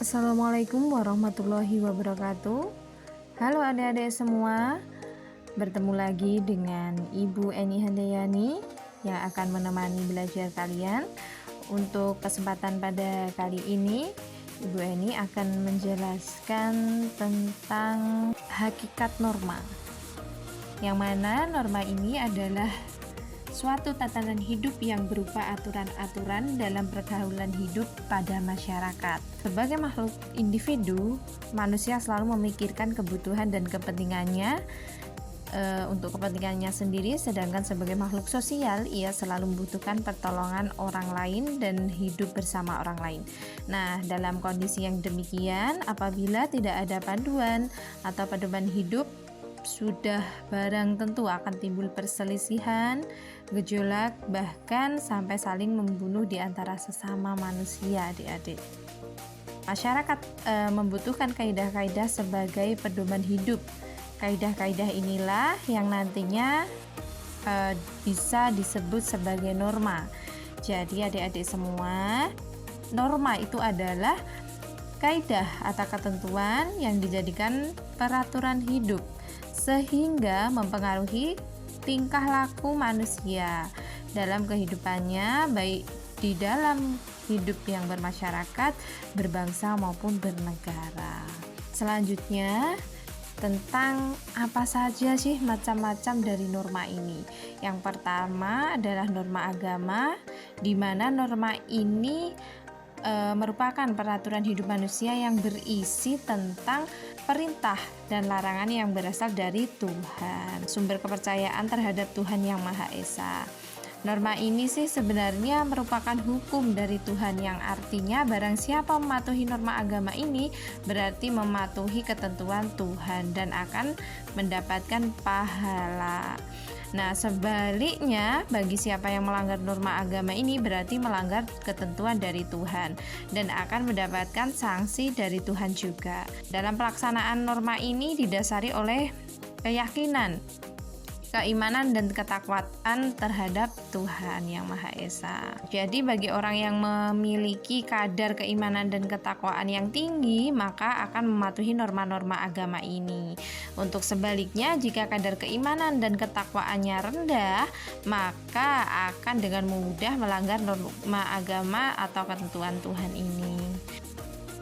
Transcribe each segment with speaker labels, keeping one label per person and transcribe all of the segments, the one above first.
Speaker 1: Assalamualaikum warahmatullahi wabarakatuh. Halo adik-adik semua, bertemu lagi dengan Ibu Eni Handayani yang akan menemani belajar kalian. Untuk kesempatan pada kali ini, Ibu Eni akan menjelaskan tentang hakikat norma. Yang mana norma ini adalah suatu tatanan hidup yang berupa aturan-aturan dalam pergaulan hidup pada masyarakat. Sebagai makhluk individu, manusia selalu memikirkan kebutuhan dan kepentingannya untuk kepentingannya sendiri, sedangkan sebagai makhluk sosial, ia selalu membutuhkan pertolongan orang lain dan hidup bersama orang lain. Nah, dalam kondisi yang demikian, apabila tidak ada panduan atau pedoman hidup, sudah barang tentu akan timbul perselisihan, gejolak, bahkan sampai saling membunuh di antara sesama manusia, adik-adik. Masyarakat membutuhkan kaidah-kaidah sebagai pedoman hidup. Kaidah-kaidah inilah yang nantinya bisa disebut sebagai norma. Jadi adik-adik semua, norma itu adalah kaidah atau ketentuan yang dijadikan peraturan hidup sehingga mempengaruhi tingkah laku manusia dalam kehidupannya, baik di dalam hidup yang bermasyarakat, berbangsa maupun bernegara. Selanjutnya, tentang apa saja sih macam-macam dari norma ini. Yang pertama adalah norma agama, di mana norma ini merupakan peraturan hidup manusia yang berisi tentang perintah dan larangan yang berasal dari Tuhan, sumber kepercayaan terhadap Tuhan Yang Maha Esa. Norma ini sih sebenarnya merupakan hukum dari Tuhan, yang artinya barang siapa mematuhi norma agama ini berarti mematuhi ketentuan Tuhan dan akan mendapatkan pahala. Nah, sebaliknya, bagi siapa yang melanggar norma agama ini berarti melanggar ketentuan dari Tuhan dan akan mendapatkan sanksi dari Tuhan juga. Dalam pelaksanaan norma ini didasari oleh keyakinan, keimanan dan ketakwaan terhadap Tuhan Yang Maha Esa. Jadi bagi orang yang memiliki kadar keimanan dan ketakwaan yang tinggi, maka akan mematuhi norma-norma agama ini. Untuk sebaliknya, jika kadar keimanan dan ketakwaannya rendah, maka akan dengan mudah melanggar norma agama atau ketentuan Tuhan ini.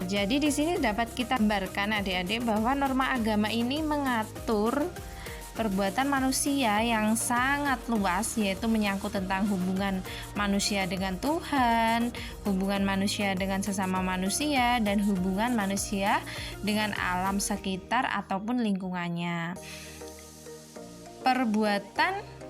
Speaker 1: Jadi di sini dapat kita gambarkan adik-adik bahwa norma agama ini mengatur perbuatan manusia yang sangat luas, yaitu menyangkut tentang hubungan manusia dengan Tuhan, hubungan manusia dengan sesama manusia, dan hubungan manusia dengan alam sekitar ataupun lingkungannya.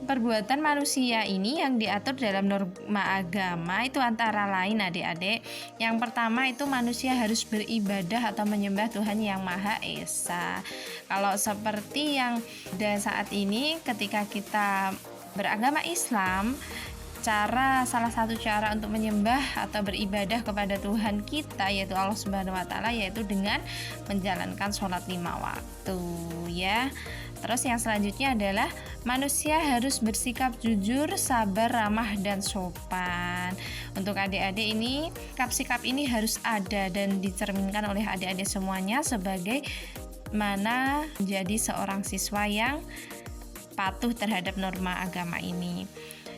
Speaker 1: Perbuatan manusia ini yang diatur dalam norma agama itu antara lain adik-adik. Yang pertama itu manusia harus beribadah atau menyembah Tuhan Yang Maha Esa. Kalau seperti yang ada saat ini, ketika kita beragama Islam, salah satu cara untuk menyembah atau beribadah kepada Tuhan kita, yaitu Allah Subhanahu wa Ta'ala, yaitu dengan menjalankan sholat 5 waktu, ya. Terus yang selanjutnya adalah manusia harus bersikap jujur, sabar, ramah, dan sopan. Untuk adik-adik ini, sikap-sikap ini harus ada dan dicerminkan oleh adik-adik semuanya sebagai mana menjadi seorang siswa yang patuh terhadap norma agama ini.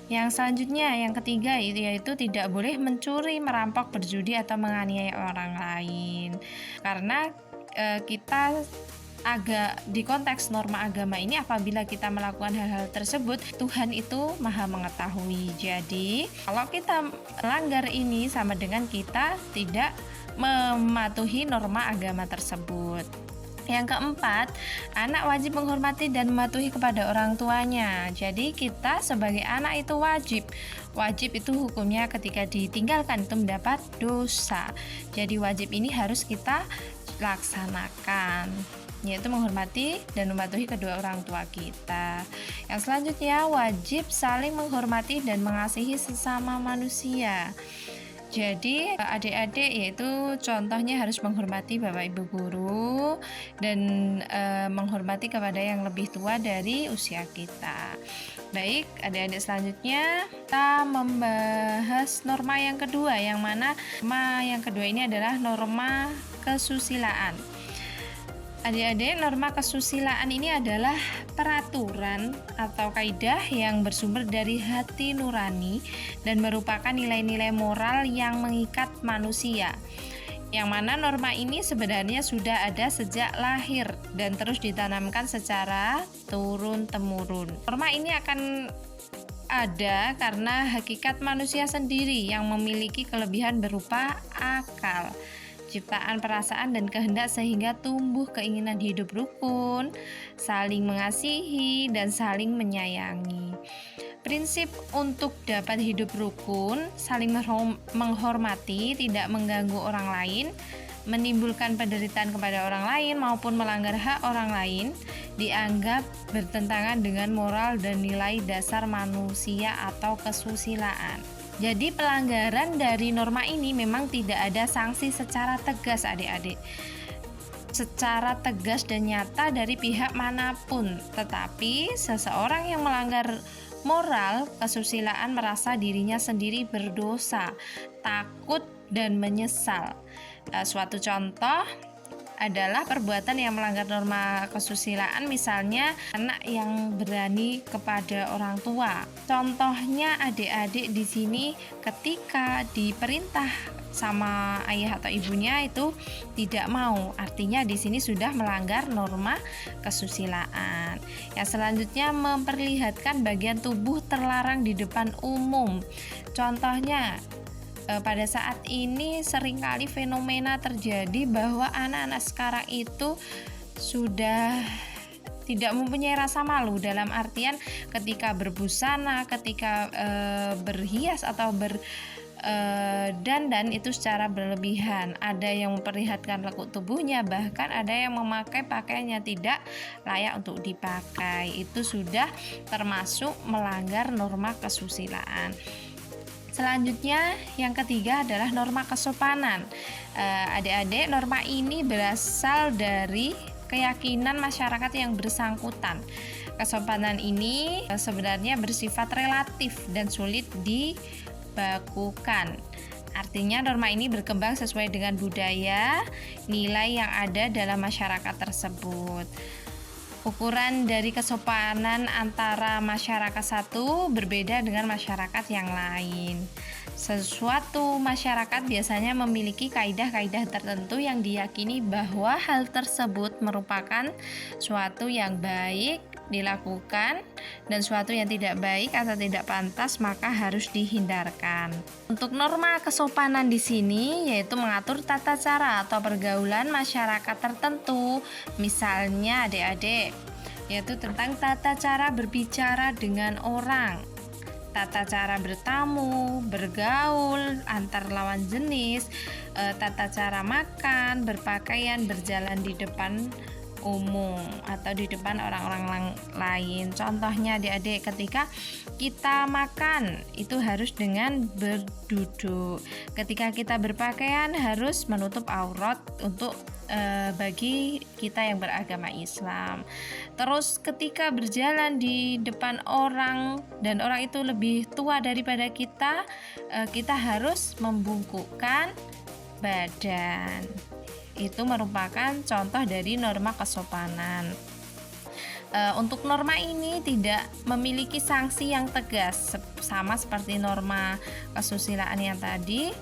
Speaker 1: Yang selanjutnya, yang ketiga, yaitu tidak boleh mencuri, merampok, berjudi, atau menganiaya orang lain. Karena kita di konteks norma agama ini, apabila kita melakukan hal-hal tersebut, Tuhan itu Maha mengetahui. Jadi kalau kita melanggar ini sama dengan kita tidak mematuhi norma agama tersebut. Yang keempat, anak wajib menghormati dan mematuhi kepada orang tuanya. Jadi kita sebagai anak itu wajib itu hukumnya ketika ditinggalkan itu mendapat dosa. Jadi wajib ini harus kita laksanakan, yaitu menghormati dan mematuhi kedua orang tua kita. Yang selanjutnya, wajib saling menghormati dan mengasihi sesama manusia. Jadi adik-adik yaitu contohnya harus menghormati bapak ibu guru dan menghormati kepada yang lebih tua dari usia kita. Baik, adik-adik, selanjutnya kita membahas norma yang kedua, yang mana norma yang kedua ini adalah norma kesusilaan. Adik-adik, norma kesusilaan ini adalah peraturan atau kaidah yang bersumber dari hati nurani dan merupakan nilai-nilai moral yang mengikat manusia. Yang mana norma ini sebenarnya sudah ada sejak lahir dan terus ditanamkan secara turun-temurun. Norma ini akan ada karena hakikat manusia sendiri yang memiliki kelebihan berupa akal, ciptaan, perasaan, dan kehendak sehingga tumbuh keinginan hidup rukun, saling mengasihi, dan saling menyayangi. Prinsip untuk dapat hidup rukun, saling menghormati, tidak mengganggu orang lain, menimbulkan penderitaan kepada orang lain maupun melanggar hak orang lain dianggap bertentangan dengan moral dan nilai dasar manusia atau kesusilaan. Jadi pelanggaran dari norma ini memang tidak ada sanksi secara tegas, adik-adik, secara tegas dan nyata dari pihak manapun, tetapi seseorang yang melanggar moral kesusilaan merasa dirinya sendiri berdosa, takut, dan menyesal. Suatu contoh adalah perbuatan yang melanggar norma kesusilaan, misalnya anak yang berani kepada orang tua. Contohnya adik-adik di sini ketika diperintah sama ayah atau ibunya itu tidak mau, artinya di sini sudah melanggar norma kesusilaan. Yang selanjutnya memperlihatkan bagian tubuh terlarang di depan umum. Contohnya pada saat ini seringkali fenomena terjadi bahwa anak-anak sekarang itu sudah tidak mempunyai rasa malu, dalam artian ketika berbusana, ketika berhias atau dandan itu secara berlebihan. Ada yang memperlihatkan lekuk tubuhnya, bahkan ada yang memakai pakaian yang tidak layak untuk dipakai. Itu sudah termasuk melanggar norma kesusilaan. Selanjutnya yang ketiga adalah norma kesopanan. Adik-adik, norma ini berasal dari keyakinan masyarakat yang bersangkutan. Kesopanan ini sebenarnya bersifat relatif dan sulit dibakukan. Artinya norma ini berkembang sesuai dengan budaya, nilai yang ada dalam masyarakat tersebut. Ukuran dari kesopanan antara masyarakat satu berbeda dengan masyarakat yang lain. Sesuatu masyarakat biasanya memiliki kaidah-kaidah tertentu yang diyakini bahwa hal tersebut merupakan suatu yang baik dilakukan dan suatu yang tidak baik atau tidak pantas maka harus dihindarkan. Untuk norma kesopanan di sini yaitu mengatur tata cara atau pergaulan masyarakat tertentu. Misalnya adik-adik, yaitu tentang tata cara berbicara dengan orang, tata cara bertamu, bergaul antar lawan jenis, tata cara makan, berpakaian, berjalan di depan umum atau di depan orang-orang lain. Contohnya adik-adik, ketika kita makan itu harus dengan berduduk. Ketika kita berpakaian harus menutup aurat untuk bagi kita yang beragama Islam. Terus ketika berjalan di depan orang dan orang itu lebih tua daripada kita, kita harus membungkukkan badan. Itu merupakan contoh dari norma kesopanan. Untuk norma ini tidak memiliki sanksi yang tegas sama seperti norma kesusilaan yang tadi,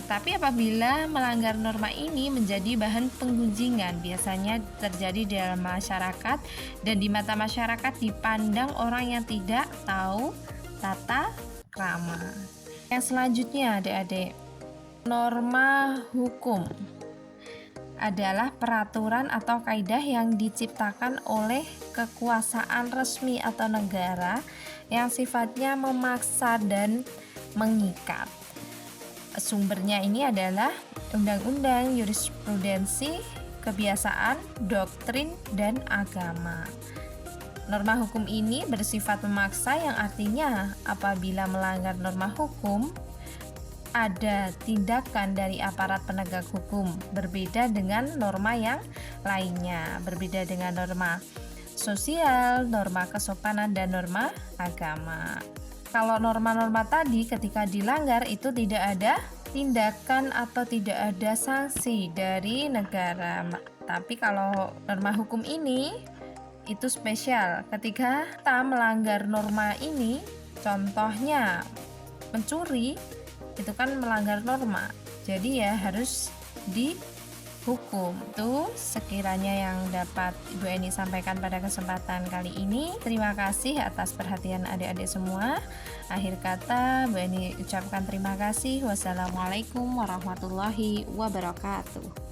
Speaker 1: tapi apabila melanggar norma ini menjadi bahan penggunjingan, biasanya terjadi di dalam masyarakat dan di mata masyarakat dipandang orang yang tidak tahu tata krama. Yang selanjutnya adik-adik, norma hukum adalah peraturan atau kaidah yang diciptakan oleh kekuasaan resmi atau negara yang sifatnya memaksa dan mengikat. Sumbernya ini adalah undang-undang, jurisprudensi, kebiasaan, doktrin, dan agama. Norma hukum ini bersifat memaksa yang artinya apabila melanggar norma hukum ada tindakan dari aparat penegak hukum, berbeda dengan norma yang lainnya. Berbeda dengan norma sosial, norma kesopanan, dan norma agama. Kalau norma-norma tadi ketika dilanggar itu tidak ada tindakan atau tidak ada sanksi dari negara. Tapi kalau norma hukum ini itu spesial. Ketika kita melanggar norma ini, contohnya mencuri, itu kan melanggar norma. Jadi ya harus dihukum. Itu sekiranya yang dapat Ibu Eni sampaikan pada kesempatan kali ini. Terima kasih atas perhatian adik-adik semua. Akhir kata, Bu Eni ucapkan terima kasih. Wassalamualaikum warahmatullahi wabarakatuh.